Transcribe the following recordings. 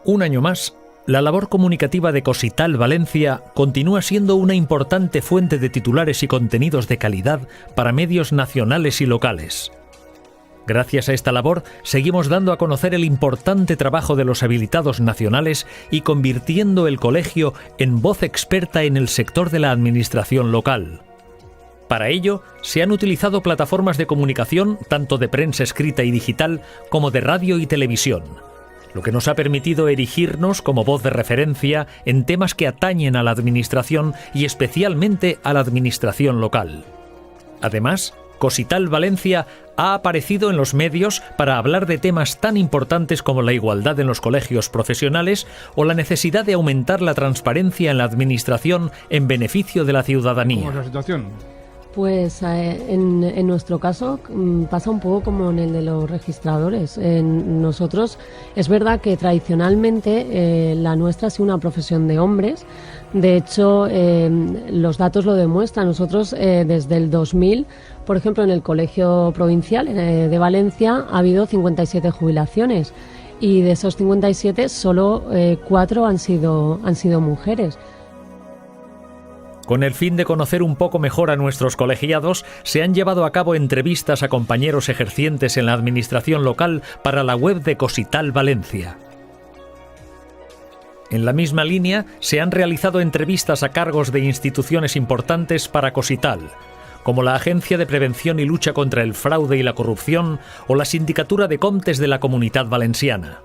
Un año más, la labor comunicativa de Cosital Valencia continúa siendo una importante fuente de titulares y contenidos de calidad para medios nacionales y locales. Gracias a esta labor, seguimos dando a conocer el importante trabajo de los habilitados nacionales y convirtiendo el colegio en voz experta en el sector de la administración local. Para ello, se han utilizado plataformas de comunicación tanto de prensa escrita y digital como de radio y televisión, lo que nos ha permitido erigirnos como voz de referencia en temas que atañen a la administración y especialmente a la administración local. Además, Cosital Valencia ha aparecido en los medios para hablar de temas tan importantes como la igualdad en los colegios profesionales o la necesidad de aumentar la transparencia en la administración en beneficio de la ciudadanía. ¿Cómo es la situación? Pues en nuestro caso pasa un poco como en el de los registradores. Nosotros, es verdad que tradicionalmente la nuestra ha sido una profesión de hombres. De hecho, los datos lo demuestran. Nosotros desde el 2000, por ejemplo, en el Colegio Provincial de Valencia ha habido 57 jubilaciones y de esos 57 solo 4 han sido mujeres. Con el fin de conocer un poco mejor a nuestros colegiados, se han llevado a cabo entrevistas a compañeros ejercientes en la administración local para la web de Cosital Valencia. En la misma línea, se han realizado entrevistas a cargos de instituciones importantes para Cosital, como la Agencia de Prevención y Lucha contra el Fraude y la Corrupción o la Sindicatura de Comptes de la Comunitat Valenciana.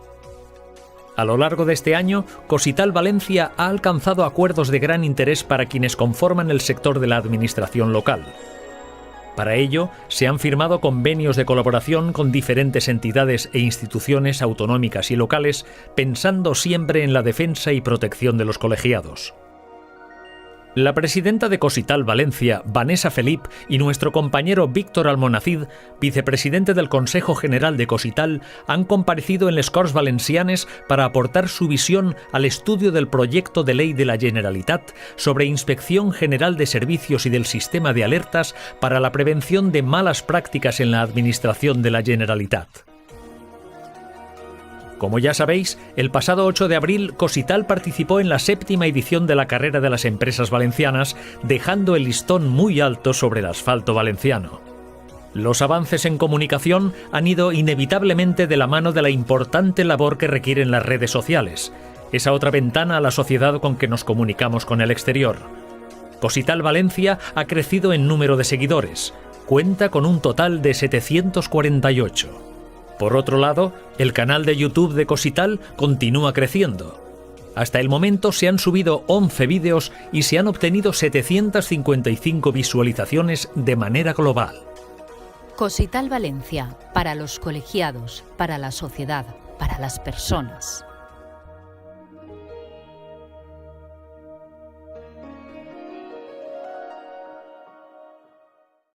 A lo largo de este año, Cosital Valencia ha alcanzado acuerdos de gran interés para quienes conforman el sector de la administración local. Para ello, se han firmado convenios de colaboración con diferentes entidades e instituciones autonómicas y locales, pensando siempre en la defensa y protección de los colegiados. La presidenta de Cosital Valencia, Vanessa Felip, y nuestro compañero Víctor Almonacid, vicepresidente del Consejo General de Cosital, han comparecido en les Corts Valencianes para aportar su visión al estudio del proyecto de ley de la Generalitat sobre Inspección General de Servicios y del Sistema de Alertas para la prevención de malas prácticas en la administración de la Generalitat. Como ya sabéis, el pasado 8 de abril Cosital participó en la 7ª edición de la Carrera de las Empresas Valencianas, dejando el listón muy alto sobre el asfalto valenciano. Los avances en comunicación han ido inevitablemente de la mano de la importante labor que requieren las redes sociales, esa otra ventana a la sociedad con que nos comunicamos con el exterior. Cosital Valencia ha crecido en número de seguidores, cuenta con un total de 748. Por otro lado, el canal de YouTube de Cosital continúa creciendo. Hasta el momento se han subido 11 vídeos y se han obtenido 755 visualizaciones de manera global. Cosital Valencia, para los colegiados, para la sociedad, para las personas.